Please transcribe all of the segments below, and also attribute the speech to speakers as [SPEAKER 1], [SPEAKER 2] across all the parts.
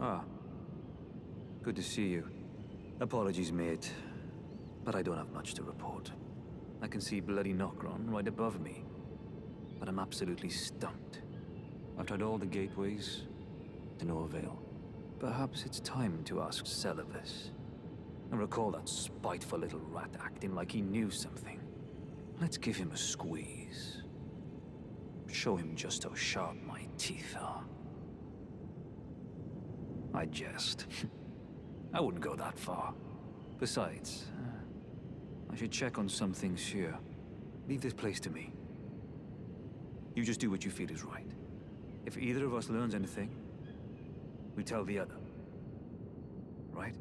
[SPEAKER 1] Ah, good to see you. Apologies, mate, but I don't have much to report. I can see bloody Nokron right above me, but I'm absolutely stumped. I've tried all the gateways, to no avail. Perhaps it's time to ask Celavis. I recall that spiteful little rat acting like he knew something. Let's give him a squeeze. Show him just how sharp my teeth are. I jest. I wouldn't go that far. Besides, I should check on some things here. Leave this place to me. You just do what you feel is right. If either of us learns anything, we tell the other. Right?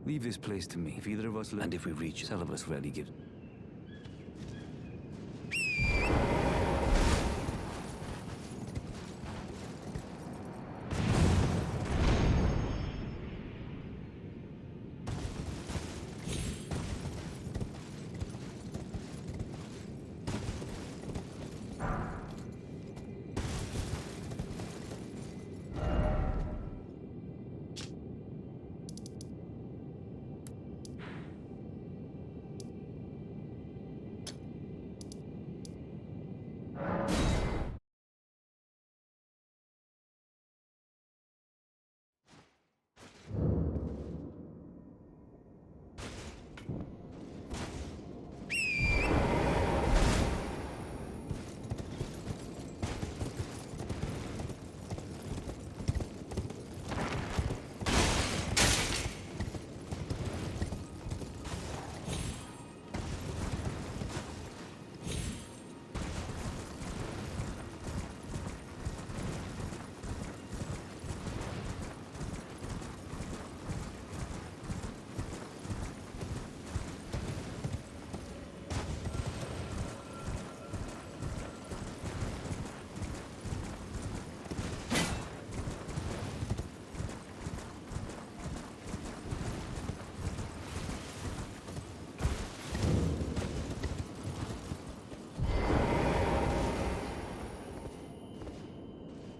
[SPEAKER 1] Leave this place to me. If either of us learn... And if we reach Celavis ready gives...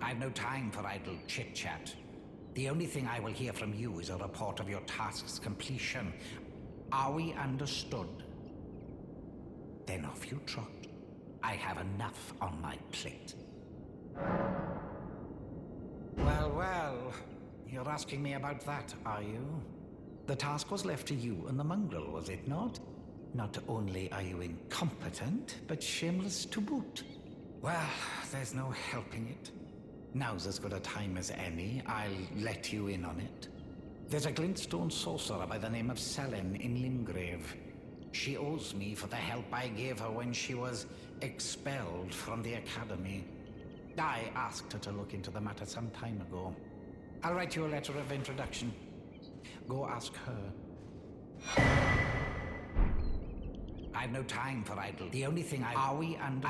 [SPEAKER 2] I've no time for idle chit-chat. The only thing I will hear from you is a report of your task's completion. Are we understood? Then off you trot. I have enough on my plate. Well, well. You're asking me about that, are you? The task was left to you and the mongrel, was it not? Not only are you incompetent, but shameless to boot. Well, there's no helping it. Now's as good a time as any. I'll let you in on it. There's a glintstone sorcerer by the name of Selene in Limgrave. She owes me for the help I gave her when she was expelled from the academy. I asked her to look into the matter some time ago. I'll write you a letter of introduction. Go ask her. I've no time for idle. The only thing I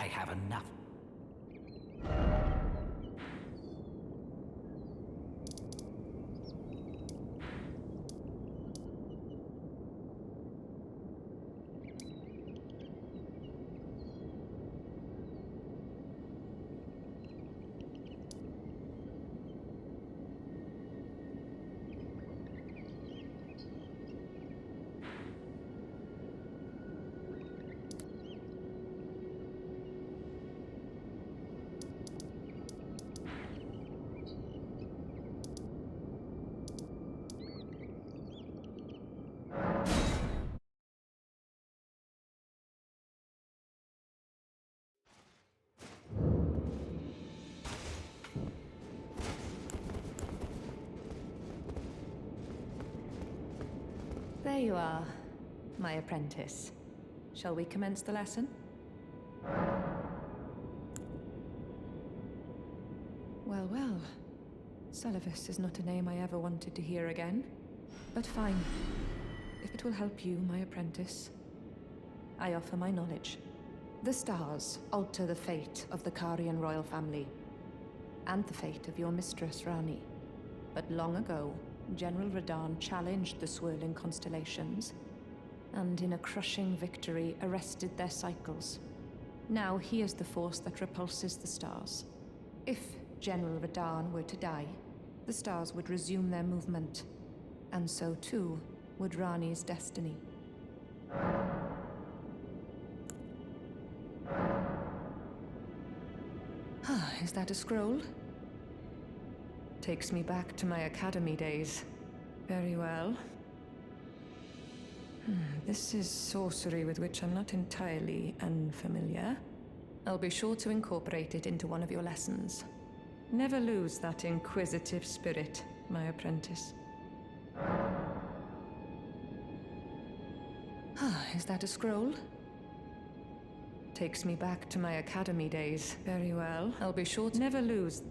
[SPEAKER 2] have enough.
[SPEAKER 3] There you are, my apprentice. Shall we commence the lesson? Well, well. Celavis is not a name I ever wanted to hear again. But fine. If it will help you, my apprentice, I offer my knowledge. The stars alter the fate of the Karian royal family, and the fate of your mistress, Rani. But long ago, General Radahn challenged the swirling constellations, and in a crushing victory arrested their cycles. Now he is the force that repulses the stars. If General Radahn were to die, the stars would resume their movement. And so too would Rani's destiny. Is that a scroll? Takes me back to my academy days. Very well. This is sorcery with which I'm not entirely unfamiliar. I'll be sure to incorporate it into one of your lessons. Never lose that inquisitive spirit, my apprentice. Is that a scroll? Takes me back to my academy days. Very well. I'll be sure to never lose.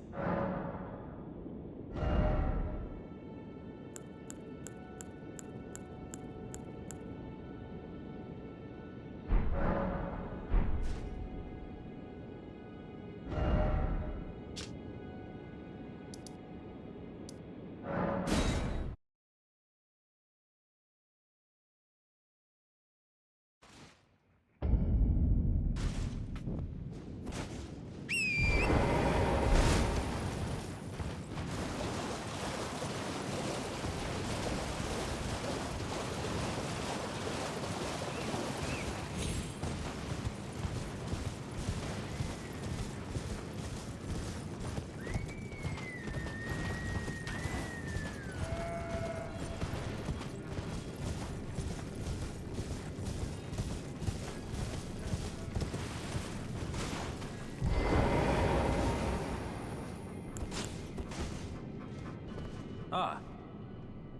[SPEAKER 1] Ah,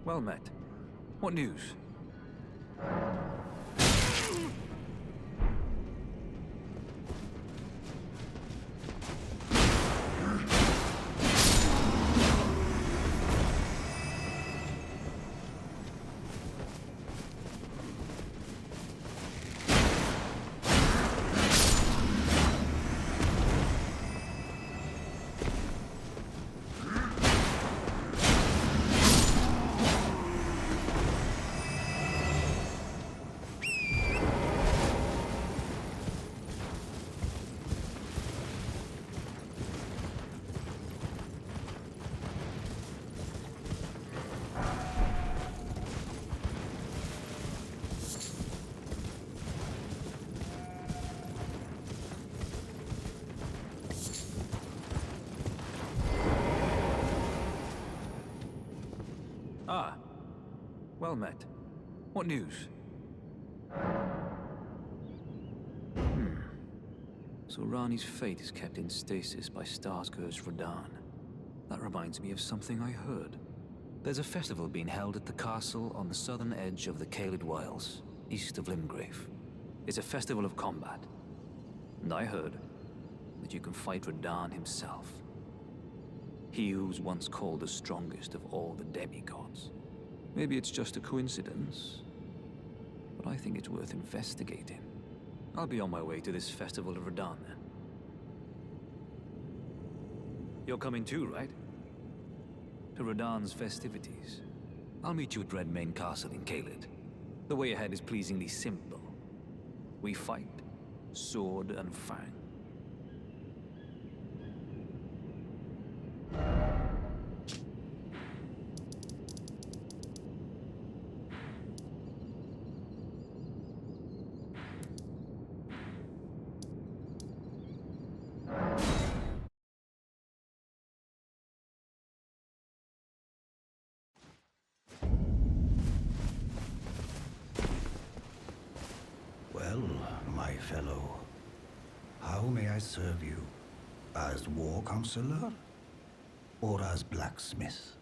[SPEAKER 1] well met. What news? Ah, well met. What news? So Rani's fate is kept in stasis by Starscourge Radahn. That reminds me of something I heard. There's a festival being held at the castle on the southern edge of the Caelid Wilds, east of Limgrave. It's a festival of combat. And I heard that you can fight Radahn himself. He who was once called the strongest of all the demigods. Maybe it's just a coincidence, but I think it's worth investigating. I'll be on my way to this festival of Radahn then. You're coming too, right? To Radahn's festivities. I'll meet you at Redmane Castle in Caelid. The way ahead is pleasingly simple. We fight, sword and fang.
[SPEAKER 4] Well, my fellow, how may I serve you? As war counselor? Or as blacksmith?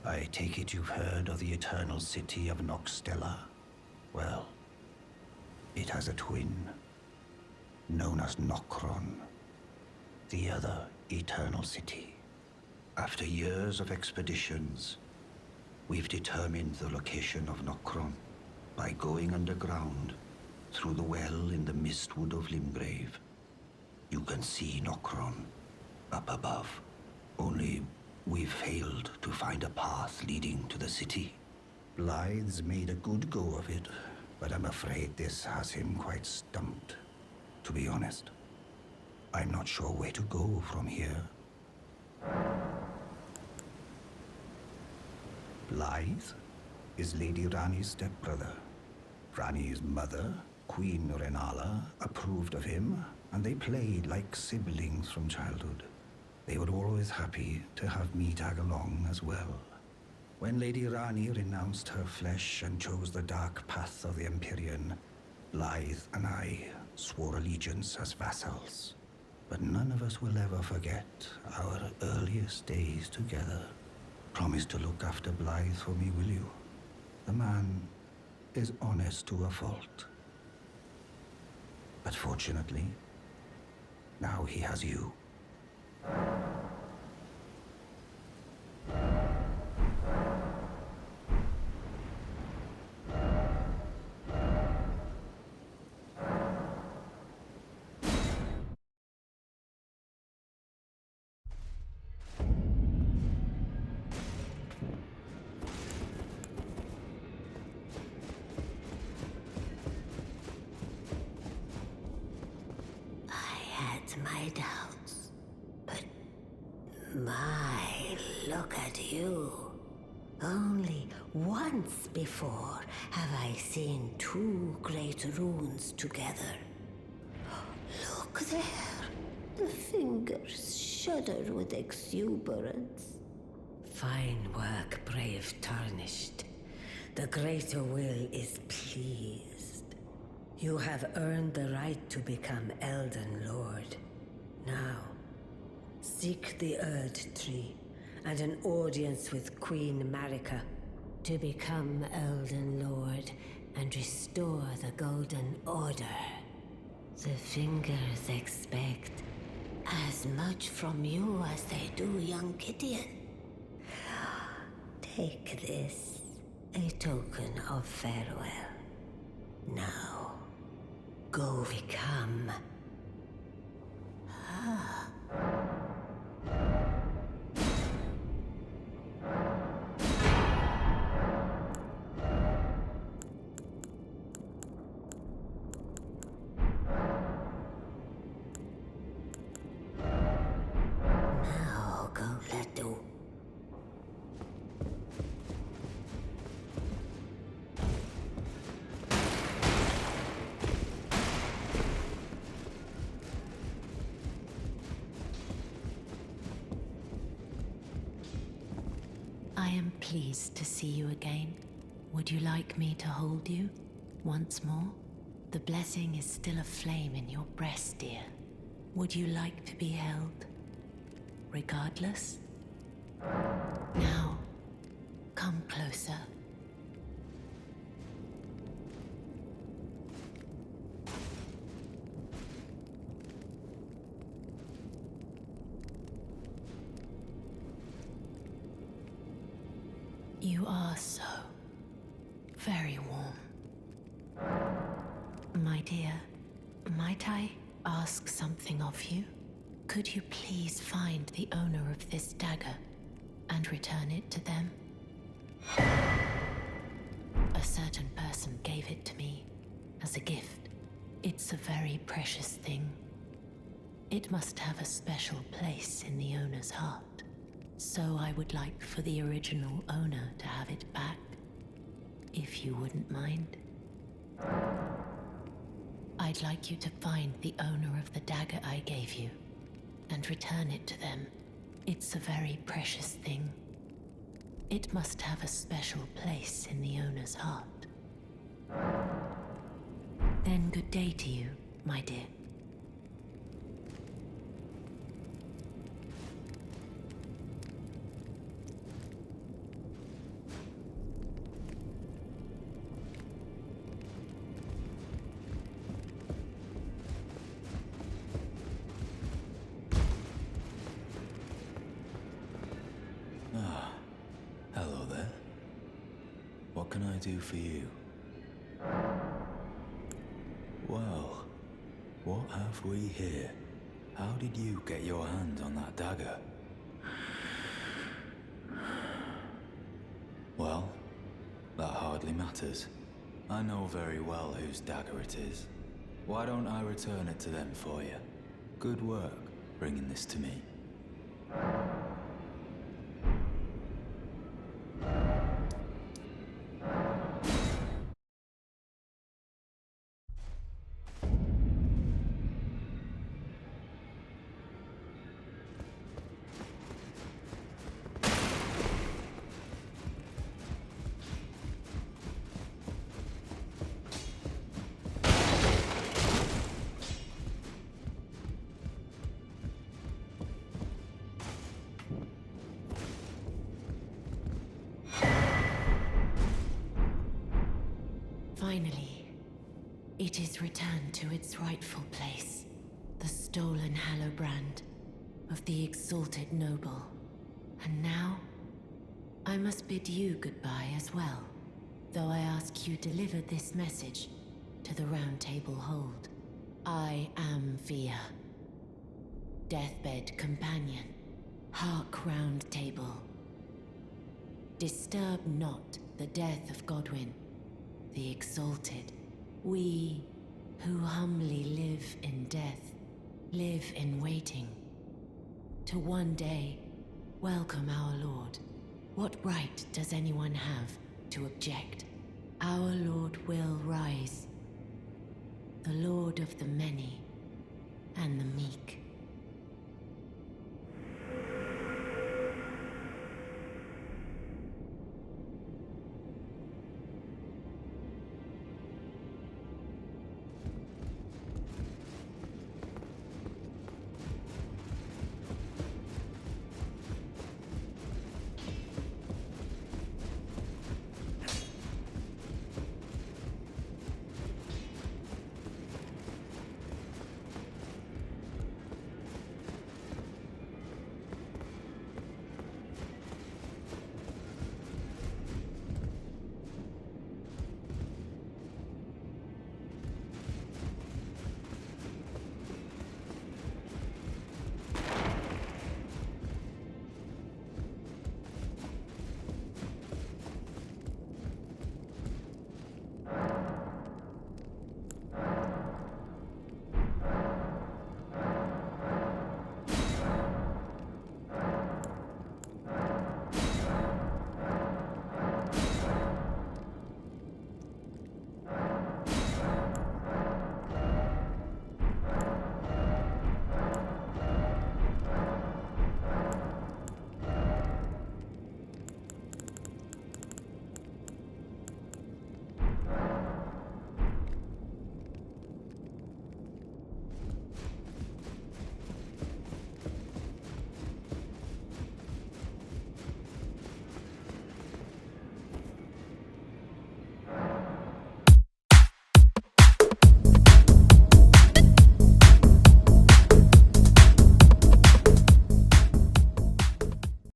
[SPEAKER 4] I take it you've heard of the eternal city of Noxtella? Well, it has a twin, known as Nokron, the other eternal city. After years of expeditions, we've determined the location of Nokron by going underground through the well in the Mistwood of Limgrave. You can see Nokron up above. Only we've failed to find a path leading to the city. Blythe's made a good go of it, but I'm afraid this has him quite stumped, to be honest. I'm not sure where to go from here. Blythe is Lady Rani's stepbrother. Rani's mother, Queen Renala, approved of him, and they played like siblings from childhood. They were always happy to have me tag along as well. When Lady Rani renounced her flesh and chose the dark path of the Empyrean, Blythe and I swore allegiance as vassals. But none of us will ever forget our earliest days together. Promise to look after Blythe for me, will you? The man is honest to a fault. But fortunately, now he has you.
[SPEAKER 5] My doubts, but my, look at you. Only once before have I seen two great runes together. Look there. The fingers shudder with exuberance. Fine work, brave Tarnished. The greater will is pleased. You have earned the right to become Elden Lord. Now, seek the Erd Tree and an audience with Queen Marika to become Elden Lord and restore the Golden Order. The fingers expect as much from you as they do young Gideon. Take this, a token of farewell. Now, go become... Now go let do.
[SPEAKER 6] I am pleased to see you again. Would you like me to hold you once more? The blessing is still aflame in your breast, dear. Would you like to be held? Regardless? Now, come closer. You are so very warm. My dear, might I ask something of you? Could you please find the owner of this dagger and return it to them? A certain person gave it to me as a gift. It's a very precious thing. It must have a special place in the owner's heart. So I would like for the original owner to have it back, if you wouldn't mind. I'd like you to find the owner of the dagger I gave you and return it to them. It's a very precious thing. It must have a special place in the owner's heart. Then good day to you, my dear.
[SPEAKER 7] Hello there. What can I do for you? Well, what have we here? How did you get your hands on that dagger? Well, that hardly matters. I know very well whose dagger it is. Why don't I return it to them for you? Good work bringing this to me.
[SPEAKER 6] Finally, it is returned to its rightful place. The stolen Hallowbrand of the exalted noble. And now, I must bid you goodbye as well, though I ask you deliver this message to the Round Table Hold. I am Via, deathbed companion, hark Round Table. Disturb not the death of Godwyn, the exalted. We who humbly live in death, live in waiting, to one day welcome our Lord. What right does anyone have to object? Our Lord will rise, the Lord of the many and the meek.